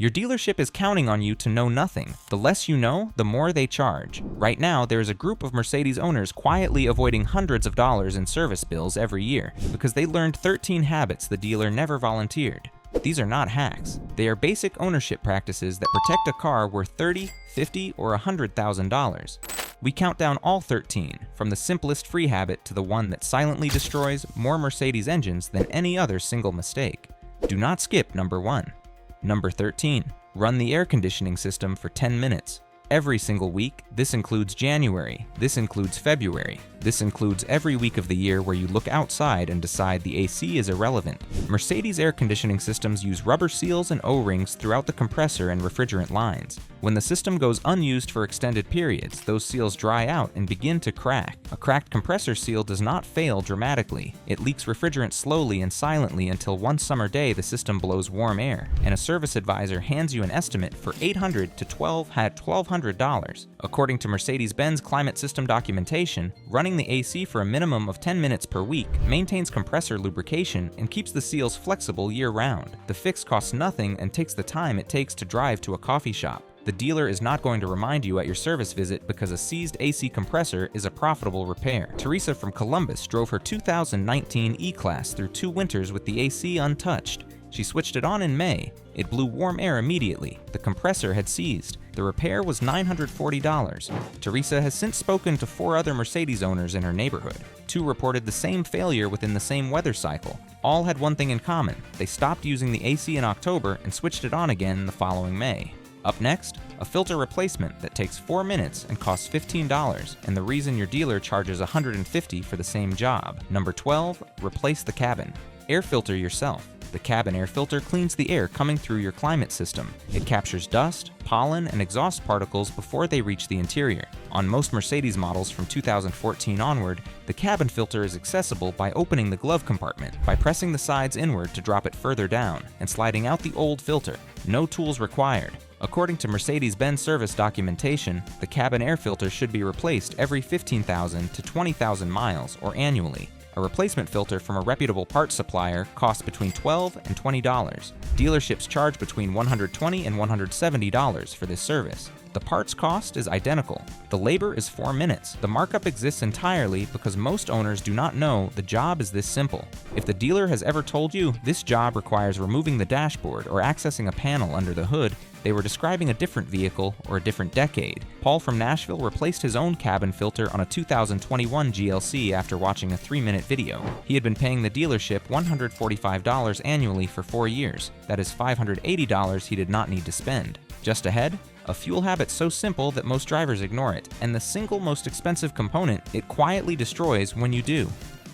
Your dealership is counting on you to know nothing. The less you know, the more they charge. Right now, there is a group of Mercedes owners quietly avoiding hundreds of dollars in service bills every year because they learned 13 habits the dealer never volunteered. These are not hacks. They are basic ownership practices that protect a car worth $30, $50, or $100,000. We count down all 13, from the simplest free habit to the one that silently destroys more Mercedes engines than any other single mistake. Do not skip number 1. Number 13. Run the air conditioning system for 10 minutes. Every single week. This includes January. This includes February. This includes every week of the year where you look outside and decide the AC is irrelevant. Mercedes air conditioning systems use rubber seals and O-rings throughout the compressor and refrigerant lines. When the system goes unused for extended periods, those seals dry out and begin to crack. A cracked compressor seal does not fail dramatically. It leaks refrigerant slowly and silently until one summer day the system blows warm air, and a service advisor hands you an estimate for $800 to $1,200. According to Mercedes-Benz climate system documentation, running the AC for a minimum of 10 minutes per week maintains compressor lubrication and keeps the seals flexible year-round. The fix costs nothing and takes the time it takes to drive to a coffee shop. The dealer is not going to remind you at your service visit because a seized AC compressor is a profitable repair. Teresa from Columbus drove her 2019 E-Class through 2 winters with the AC untouched. She switched it on in May. It blew warm air immediately. The compressor had seized. The repair was $940. Teresa has since spoken to 4 other Mercedes owners in her neighborhood. 2 reported the same failure within the same weather cycle. All had one thing in common. They stopped using the AC in October and switched it on again the following May. Up next, a filter replacement that takes 4 minutes and costs $15, and the reason your dealer charges $150 for the same job. Number 12, replace the cabin. Air filter yourself. The cabin air filter cleans the air coming through your climate system. It captures dust, pollen, and exhaust particles before they reach the interior. On most Mercedes models from 2014 onward, the cabin filter is accessible by opening the glove compartment, by pressing the sides inward to drop it further down, and sliding out the old filter. No tools required. According to Mercedes-Benz service documentation, the cabin air filter should be replaced every 15,000 to 20,000 miles or annually. A replacement filter from a reputable parts supplier costs between $12 and $20. Dealerships charge between $120 and $170 for this service. The parts cost is identical. The labor is 4 minutes. The markup exists entirely because most owners do not know the job is this simple. If the dealer has ever told you this job requires removing the dashboard or accessing a panel under the hood, they were describing a different vehicle or a different decade. Paul from Nashville replaced his own cabin filter on a 2021 GLC after watching a 3-minute video. He had been paying the dealership $145 annually for 4 years. That is $580 he did not need to spend. Just ahead, a fuel habit so simple that most drivers ignore it, and the single most expensive component it quietly destroys when you do.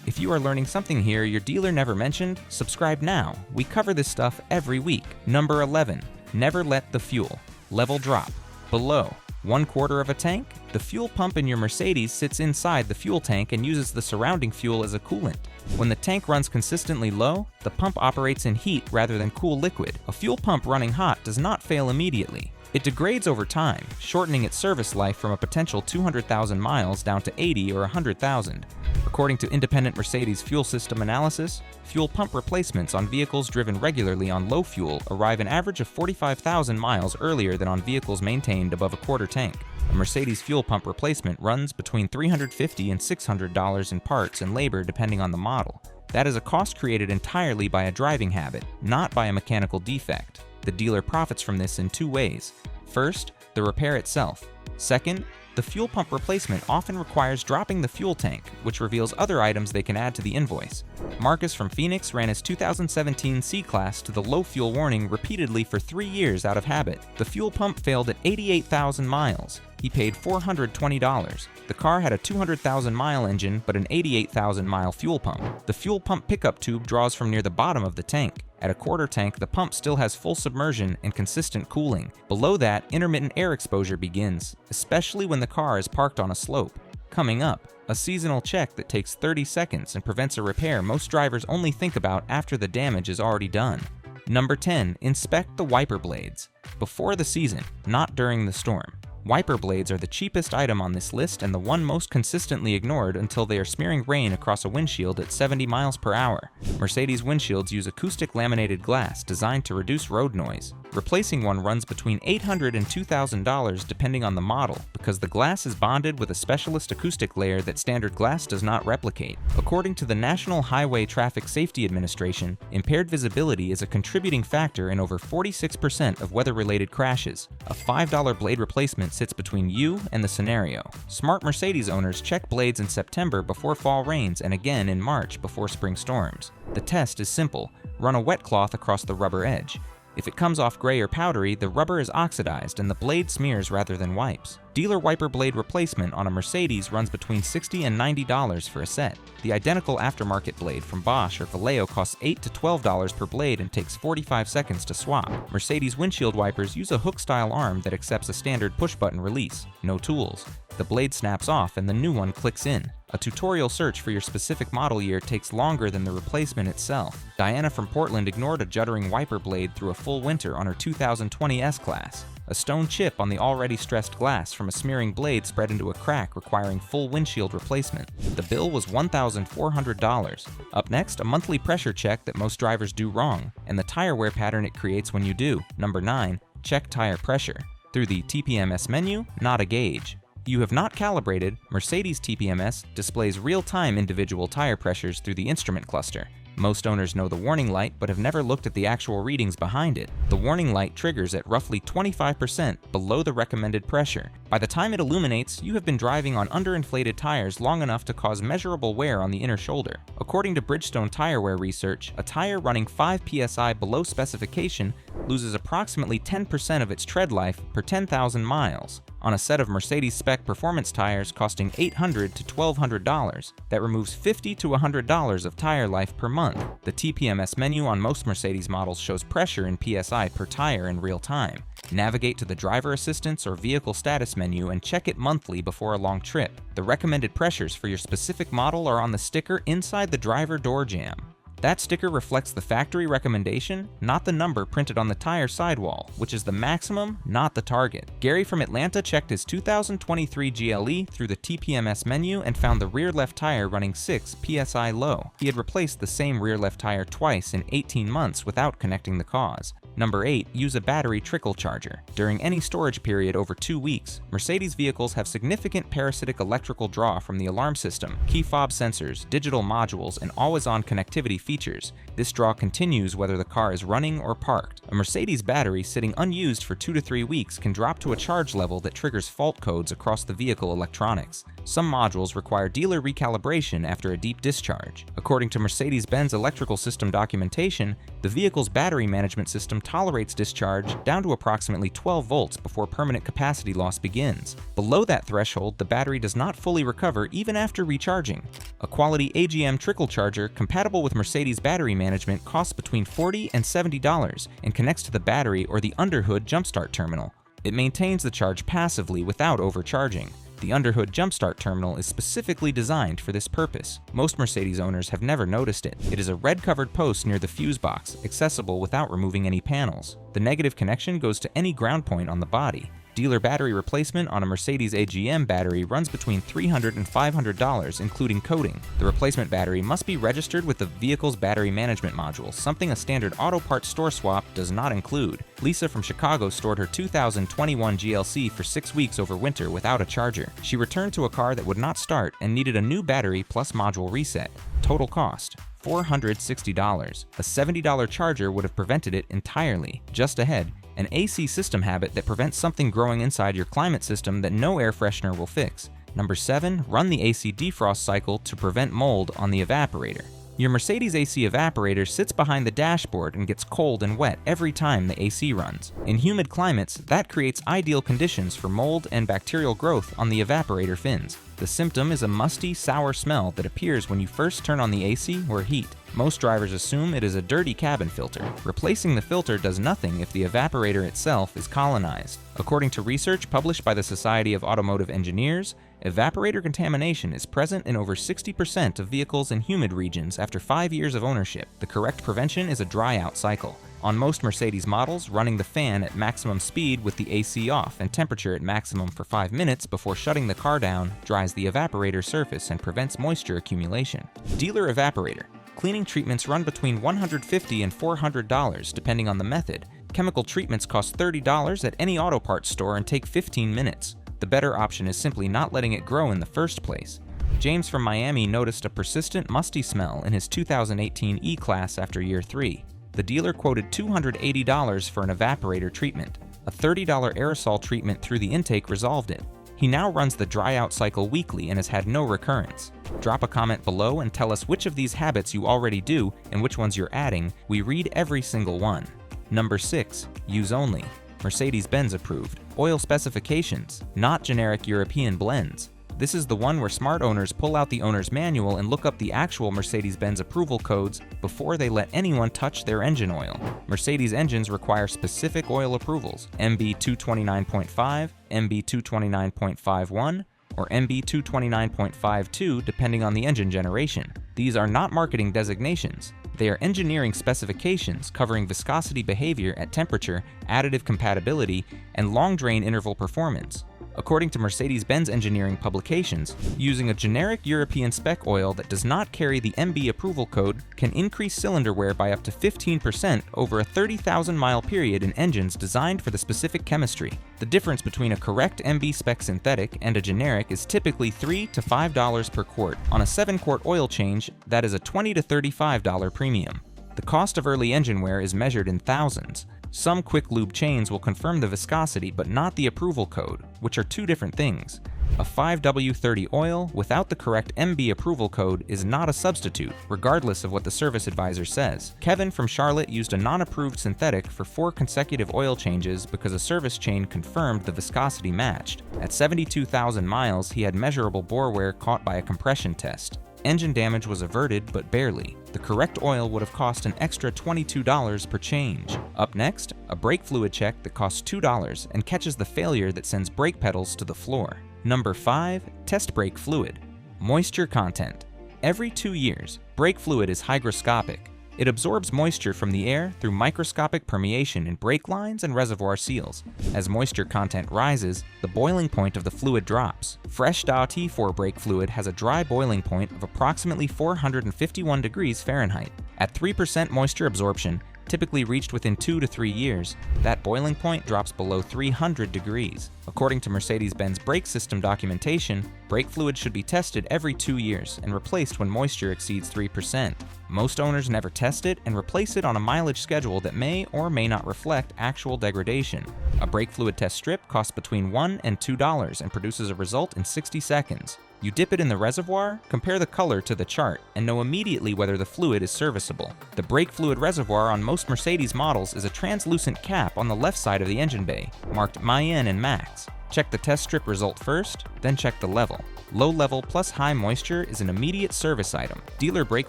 If you are learning something here your dealer never mentioned, subscribe now. We cover this stuff every week. Number 11. Never let the fuel level drop below 1/4 of a tank. The fuel pump in your Mercedes sits inside the fuel tank and uses the surrounding fuel as a coolant. When the tank runs consistently low, the pump operates in heat rather than cool liquid. A fuel pump running hot does not fail immediately. It degrades over time, shortening its service life from a potential 200,000 miles down to 80 or 100,000. According to independent Mercedes fuel system analysis, fuel pump replacements on vehicles driven regularly on low fuel arrive an average of 45,000 miles earlier than on vehicles maintained above a quarter tank. A Mercedes fuel pump replacement runs between $350 and $600 in parts and labor depending on the model. That is a cost created entirely by a driving habit, not by a mechanical defect. The dealer profits from this in 2 ways. First, the repair itself. Second, the fuel pump replacement often requires dropping the fuel tank, which reveals other items they can add to the invoice. Marcus from Phoenix ran his 2017 C-Class to the low fuel warning repeatedly for 3 years out of habit. The fuel pump failed at 88,000 miles. He paid $420. The car had a 200,000-mile engine but an 88,000-mile fuel pump. The fuel pump pickup tube draws from near the bottom of the tank. At a quarter tank, the pump still has full submersion and consistent cooling. Below that, intermittent air exposure begins, especially when the car is parked on a slope. Coming up, a seasonal check that takes 30 seconds and prevents a repair most drivers only think about after the damage is already done. Number 10. Inspect the wiper blades. Before the season, not during the storm. Wiper blades are the cheapest item on this list and the one most consistently ignored until they are smearing rain across a windshield at 70 miles per hour. Mercedes windshields use acoustic laminated glass designed to reduce road noise. Replacing one runs between $800 and $2,000 depending on the model, because the glass is bonded with a specialist acoustic layer that standard glass does not replicate. According to the National Highway Traffic Safety Administration, impaired visibility is a contributing factor in over 46% of weather-related crashes. A $5 blade replacement sits between you and the scenario. Smart Mercedes owners check blades in September before fall rains and again in March before spring storms. The test is simple. Run a wet cloth across the rubber edge. If it comes off gray or powdery, the rubber is oxidized and the blade smears rather than wipes. Dealer wiper blade replacement on a Mercedes runs between $60 and $90 for a set. The identical aftermarket blade from Bosch or Vallejo costs $8 to $12 per blade and takes 45 seconds to swap. Mercedes windshield wipers use a hook-style arm that accepts a standard push-button release. No tools. The blade snaps off and the new one clicks in. A tutorial search for your specific model year takes longer than the replacement itself. Diana from Portland ignored a juddering wiper blade through a full winter on her 2020 S-Class. A stone chip on the already stressed glass from a smearing blade spread into a crack, requiring full windshield replacement. The bill was $1,400. Up next, a monthly pressure check that most drivers do wrong, and the tire wear pattern it creates when you do. Number 9. Check tire pressure. Through the TPMS menu, not a gauge. You have not calibrated. Mercedes TPMS displays real-time individual tire pressures through the instrument cluster. Most owners know the warning light but have never looked at the actual readings behind it. The warning light triggers at roughly 25% below the recommended pressure. By the time it illuminates, you have been driving on underinflated tires long enough to cause measurable wear on the inner shoulder. According to Bridgestone tire wear research, a tire running 5 psi below specification loses approximately 10% of its tread life per 10,000 miles. On a set of Mercedes spec performance tires costing $800 to $1,200, that removes $50 to $100 of tire life per month. The TPMS menu on most Mercedes models shows pressure in PSI per tire in real time. Navigate to the driver assistance or vehicle status menu and check it monthly before a long trip. The recommended pressures for your specific model are on the sticker inside the driver door jamb. That sticker reflects the factory recommendation, not the number printed on the tire sidewall, which is the maximum, not the target. Gary from Atlanta checked his 2023 GLE through the TPMS menu and found the rear left tire running 6 psi low. He had replaced the same rear left tire twice in 18 months without connecting the cause. Number 8. Use a battery trickle charger. During any storage period over 2 weeks, Mercedes vehicles have significant parasitic electrical draw from the alarm system, key fob sensors, digital modules, and always-on connectivity features. This draw continues whether the car is running or parked. A Mercedes battery sitting unused for 2 to 3 weeks can drop to a charge level that triggers fault codes across the vehicle electronics. Some modules require dealer recalibration after a deep discharge. According to Mercedes-Benz electrical system documentation, the vehicle's battery management system tolerates discharge down to approximately 12 volts before permanent capacity loss begins. Below that threshold, the battery does not fully recover even after recharging. A quality AGM trickle charger compatible with Mercedes battery management costs between $40 and $70 and connects to the battery or the underhood jumpstart terminal. It maintains the charge passively without overcharging. The underhood jumpstart terminal is specifically designed for this purpose. Most Mercedes owners have never noticed it. It is a red-covered post near the fuse box, accessible without removing any panels. The negative connection goes to any ground point on the body. Dealer battery replacement on a Mercedes AGM battery runs between $300 and $500, including coating. The replacement battery must be registered with the vehicle's battery management module, something a standard auto parts store swap does not include. Lisa from Chicago stored her 2021 GLC for 6 weeks over winter without a charger. She returned to a car that would not start and needed a new battery plus module reset. Total cost: $460. A $70 charger would have prevented it entirely. Just ahead, an AC system habit that prevents something growing inside your climate system that no air freshener will fix. Number 7. Run the AC defrost cycle to prevent mold on the evaporator. Your Mercedes AC evaporator sits behind the dashboard and gets cold and wet every time the AC runs. In humid climates, that creates ideal conditions for mold and bacterial growth on the evaporator fins. The symptom is a musty, sour smell that appears when you first turn on the AC or heat. Most drivers assume it is a dirty cabin filter. Replacing the filter does nothing if the evaporator itself is colonized. According to research published by the Society of Automotive Engineers, evaporator contamination is present in over 60% of vehicles in humid regions after 5 years of ownership. The correct prevention is a dry-out cycle. On most Mercedes models, running the fan at maximum speed with the AC off and temperature at maximum for 5 minutes before shutting the car down dries the evaporator surface and prevents moisture accumulation. Dealer evaporator. Cleaning treatments run between $150 and $400 depending on the method. Chemical treatments cost $30 at any auto parts store and take 15 minutes. The better option is simply not letting it grow in the first place. James from Miami noticed a persistent musty smell in his 2018 E-Class after year 3. The dealer quoted $280 for an evaporator treatment. A $30 aerosol treatment through the intake resolved it. He now runs the dry-out cycle weekly and has had no recurrence. Drop a comment below and tell us which of these habits you already do and which ones you're adding. We read every single one. Number 6. Use only. Mercedes-Benz approved. Oil specifications, not generic European blends. This is the one where smart owners pull out the owner's manual and look up the actual Mercedes-Benz approval codes before they let anyone touch their engine oil. Mercedes engines require specific oil approvals, MB 229.5, MB 229.51, or MB 229.52 depending on the engine generation. These are not marketing designations. They are engineering specifications covering viscosity behavior at temperature, additive compatibility, and long drain interval performance. According to Mercedes-Benz engineering publications, using a generic European spec oil that does not carry the MB approval code can increase cylinder wear by up to 15% over a 30,000-mile period in engines designed for the specific chemistry. The difference between a correct MB spec synthetic and a generic is typically $3 to $5 per quart. On a 7-quart oil change, that is a $20 to $35 premium. The cost of early engine wear is measured in thousands. Some quick lube chains will confirm the viscosity but not the approval code, which are two different things. A 5W30 oil without the correct MB approval code is not a substitute, regardless of what the service advisor says. Kevin from Charlotte used a non-approved synthetic for 4 consecutive oil changes because a service chain confirmed the viscosity matched. At 72,000 miles, he had measurable bore wear caught by a compression test. Engine damage was averted, but barely. The correct oil would have cost an extra $22 per change. Up next, a brake fluid check that costs $2 and catches the failure that sends brake pedals to the floor. Number 5. Test brake fluid. Moisture content. Every 2 years, brake fluid is hygroscopic. It absorbs moisture from the air through microscopic permeation in brake lines and reservoir seals. As moisture content rises, the boiling point of the fluid drops. Fresh T4 brake fluid has a dry boiling point of approximately 451 degrees Fahrenheit. At 3% moisture absorption, typically reached within 2 to 3 years, that boiling point drops below 300 degrees. According to Mercedes-Benz brake system documentation, brake fluid should be tested every 2 years and replaced when moisture exceeds 3%. Most owners never test it and replace it on a mileage schedule that may or may not reflect actual degradation. A brake fluid test strip costs between $1 and $2 and produces a result in 60 seconds. You dip it in the reservoir, compare the color to the chart, and know immediately whether the fluid is serviceable. The brake fluid reservoir on most Mercedes models is a translucent cap on the left side of the engine bay, marked MIN and Max. Check the test strip result first, then check the level. Low level plus high moisture is an immediate service item. Dealer brake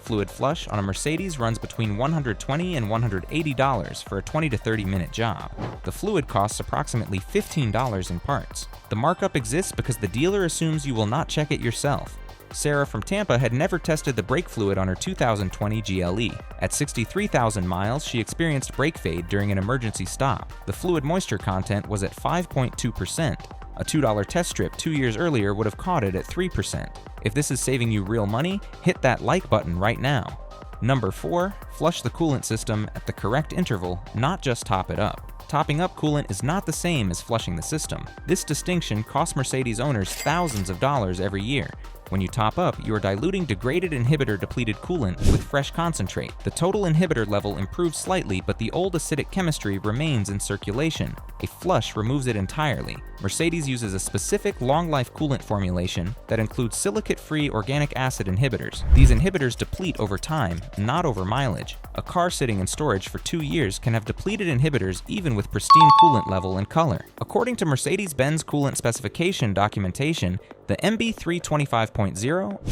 fluid flush on a Mercedes runs between $120 and $180 for a 20 to 30 minute job. The fluid costs approximately $15 in parts. The markup exists because the dealer assumes you will not check it yourself. Sarah from Tampa had never tested the brake fluid on her 2020 GLE. At 63,000 miles, she experienced brake fade during an emergency stop. The fluid moisture content was at 5.2%. A $2 test strip 2 years earlier would have caught it at 3%. If this is saving you real money, hit that like button right now. Number 4, flush the coolant system at the correct interval, not just top it up. Topping up coolant is not the same as flushing the system. This distinction costs Mercedes owners thousands of dollars every year. When you top up, you are diluting degraded inhibitor-depleted coolant with fresh concentrate. The total inhibitor level improves slightly, but the old acidic chemistry remains in circulation. A flush removes it entirely. Mercedes uses a specific long-life coolant formulation that includes silicate-free organic acid inhibitors. These inhibitors deplete over time, not over mileage. A car sitting in storage for 2 years can have depleted inhibitors even with pristine coolant level and color. According to Mercedes-Benz coolant specification documentation, the MB325.0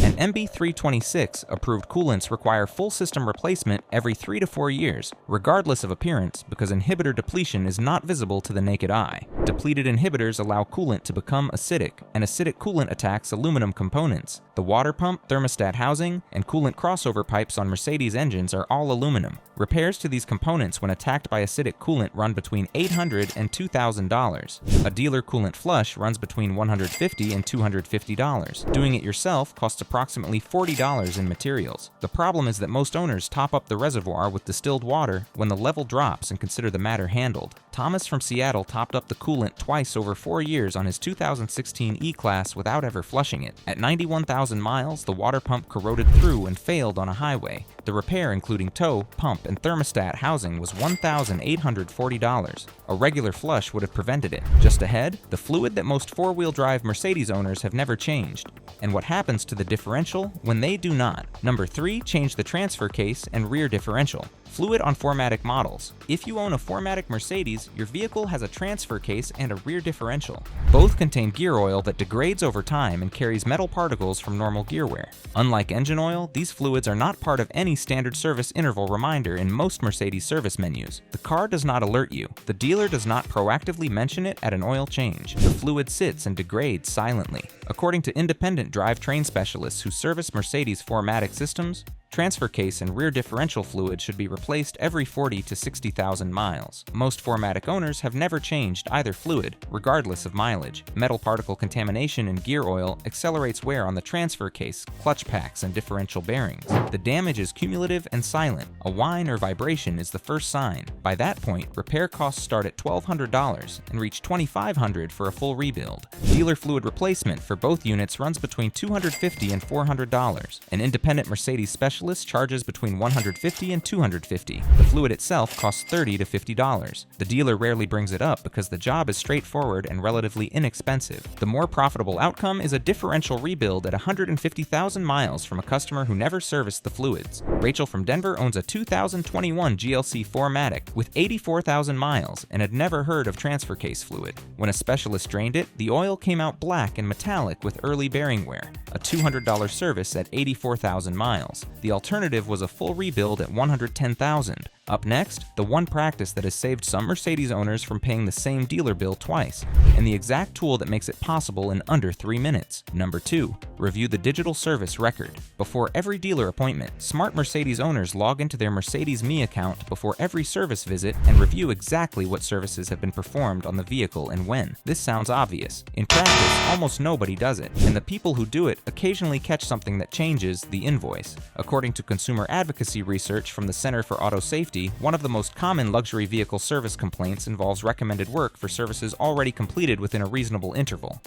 and MB326 approved coolants require full system replacement every 3 to 4 years, regardless of appearance, because inhibitor depletion is not visible to the naked eye. Depleted inhibitors allow coolant to become acidic, and acidic coolant attacks aluminum components. The water pump, thermostat housing, and coolant crossover pipes on Mercedes engines are all aluminum. Repairs to these components when attacked by acidic coolant run between $800 and $2,000. A dealer coolant flush runs between $150 and $250. Doing it yourself costs approximately $40 in materials. The problem is that most owners top up the reservoir with distilled water when the level drops and consider the matter handled. Thomas from Seattle topped up the coolant twice over 4 years on his 2016 E-Class without ever flushing it. At 91,000 miles, the water pump corroded through and failed on a highway. The repair, including tow, pump, and thermostat housing, was $1,840. A regular flush would have prevented it. Just ahead, the fluid that most four-wheel drive Mercedes owners have never changed, and what happens to the differential when they do not. Number 3, change the transfer case and rear differential. Fluid on 4MATIC models. If you own a 4MATIC Mercedes, your vehicle has a transfer case and a rear differential. Both contain gear oil that degrades over time and carries metal particles from normal gear wear. Unlike engine oil, these fluids are not part of any standard service interval reminder in most Mercedes service menus. The car does not alert you. The dealer does not proactively mention it at an oil change. The fluid sits and degrades silently. According to independent drivetrain specialists who service Mercedes 4MATIC systems, transfer case and rear differential fluid should be replaced every 40 to 60,000 miles. Most 4MATIC owners have never changed either fluid, regardless of mileage. Metal particle contamination in gear oil accelerates wear on the transfer case, clutch packs, and differential bearings. The damage is cumulative and silent. A whine or vibration is the first sign. By that point, repair costs start at $1,200 and reach $2,500 for a full rebuild. Dealer fluid replacement for both units runs between $250 and $400. An independent Mercedes specialist charges between $150 and $250. The fluid itself costs $30 to $50. The dealer rarely brings it up because the job is straightforward and relatively inexpensive. The more profitable outcome is a differential rebuild at 150,000 miles from a customer who never serviced the fluids. Rachel from Denver owns a 2021 GLC 4MATIC with 84,000 miles and had never heard of transfer case fluid. When a specialist drained it, the oil came out black and metallic with early bearing wear. A $200 service at 84,000 miles. The alternative was a full rebuild at $110,000. Up next, the one practice that has saved some Mercedes owners from paying the same dealer bill twice, and the exact tool that makes it possible in under 3 minutes. Number 2, review the digital service record. Before every dealer appointment, smart Mercedes owners log into their Mercedes Me account before every service visit and review exactly what services have been performed on the vehicle and when. This sounds obvious. In practice, almost nobody does it, and the people who do it occasionally catch something that changes the invoice. According to consumer advocacy research from the Center for Auto Safety, one of the most common luxury vehicle service complaints involves recommended work for services already completed within a reasonable interval.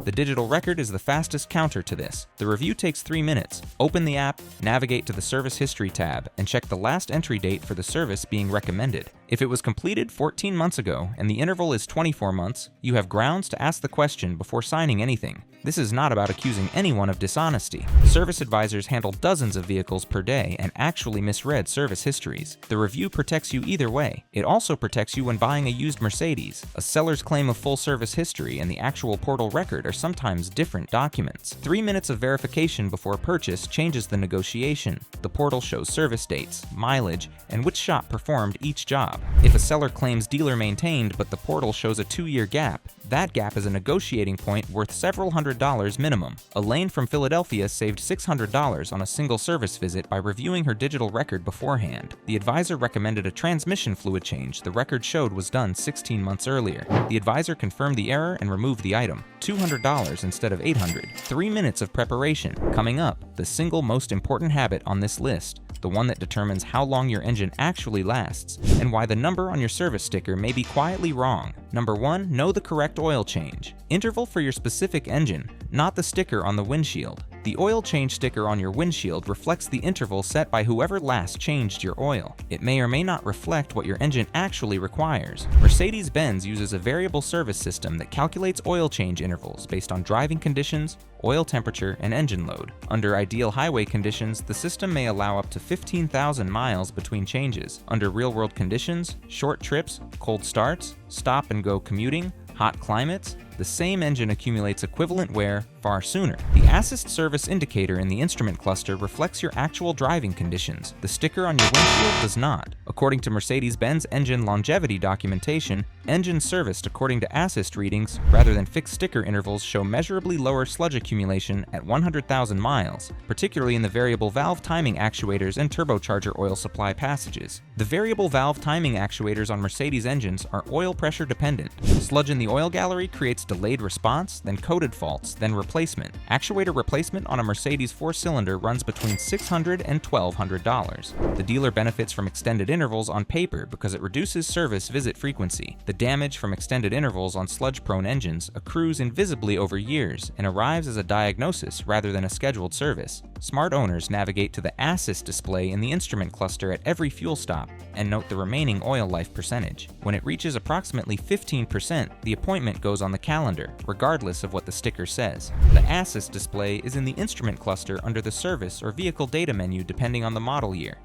The digital record is the fastest counter to this. The review takes 3 minutes. Open the app, navigate to the Service History tab, and check the last entry date for the service being recommended. If it was completed 14 months ago and the interval is 24 months, you have grounds to ask the question before signing anything. This is not about accusing anyone of dishonesty. Service advisors handle dozens of vehicles per day and actually misread service histories. The review protects you either way. It also protects you when buying a used Mercedes. A seller's claim of full service history and the actual portal record are sometimes different documents. 3 minutes of verification before purchase changes the negotiation. The portal shows service dates, mileage, and which shop performed each job. If a seller claims dealer maintained but the portal shows a 2-year gap, that gap is a negotiating point worth several $100 minimum. Elaine from Philadelphia saved $600 on a single service visit by reviewing her digital record beforehand. The advisor recommended a transmission fluid change the record showed was done 16 months earlier. The advisor confirmed the error and removed the item. $200 instead of $800. 3 minutes of preparation. Coming up, the single most important habit on this list. The one that determines how long your engine actually lasts, and why the number on your service sticker may be quietly wrong. Number 1, know the correct oil change. Interval for your specific engine, not the sticker on the windshield. The oil change sticker on your windshield reflects the interval set by whoever last changed your oil. It may or may not reflect what your engine actually requires. Mercedes-Benz uses a variable service system that calculates oil change intervals based on driving conditions, oil temperature, and engine load. Under ideal highway conditions, the system may allow up to 15,000 miles between changes. Under real-world conditions, short trips, cold starts, stop-and-go commuting, hot climates, the same engine accumulates equivalent wear far sooner. The ASSYST service indicator in the instrument cluster reflects your actual driving conditions. The sticker on your windshield does not. According to Mercedes-Benz engine longevity documentation, engines serviced according to ASSYST readings rather than fixed sticker intervals show measurably lower sludge accumulation at 100,000 miles, particularly in the variable valve timing actuators and turbocharger oil supply passages. The variable valve timing actuators on Mercedes engines are oil pressure dependent. Sludge in the oil gallery creates delayed response, then coded faults, then replacement. Actuator replacement on a Mercedes 4-cylinder runs between $600 and $1,200. The dealer benefits from extended intervals on paper because it reduces service visit frequency. The damage from extended intervals on sludge-prone engines accrues invisibly over years and arrives as a diagnosis rather than a scheduled service. Smart owners navigate to the ASSYST display in the instrument cluster at every fuel stop and note the remaining oil life percentage. When it reaches approximately 15%, the appointment goes on the calendar, regardless of what the sticker says. The ASSYST display is in the instrument cluster under the service or vehicle data menu depending on the model year.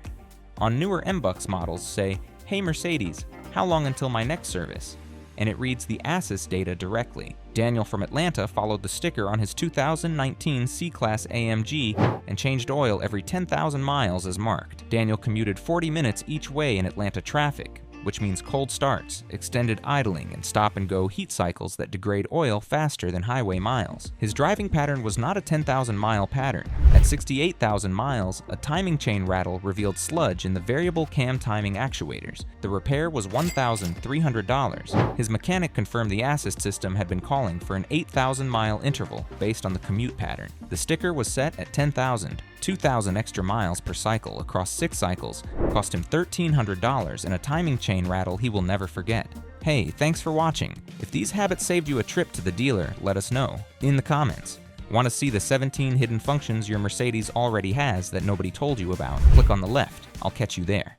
On newer MBUX models, say, "Hey Mercedes, how long until my next service?" and it reads the ASSYST data directly. Daniel from Atlanta followed the sticker on his 2019 C-Class AMG and changed oil every 10,000 miles as marked. Daniel commuted 40 minutes each way in Atlanta traffic, which means cold starts, extended idling, and stop-and-go heat cycles that degrade oil faster than highway miles. His driving pattern was not a 10,000-mile pattern. At 68,000 miles, a timing chain rattle revealed sludge in the variable cam timing actuators. The repair was $1,300. His mechanic confirmed the ASSYST system had been calling for an 8,000-mile interval based on the commute pattern. The sticker was set at 10,000. 2,000 extra miles per cycle across 6 cycles cost him $1,300 and a timing chain rattle he will never forget. Hey, thanks for watching. If these habits saved you a trip to the dealer, let us know in the comments. Want to see the 17 hidden functions your Mercedes already has that nobody told you about? Click on the left. I'll catch you there.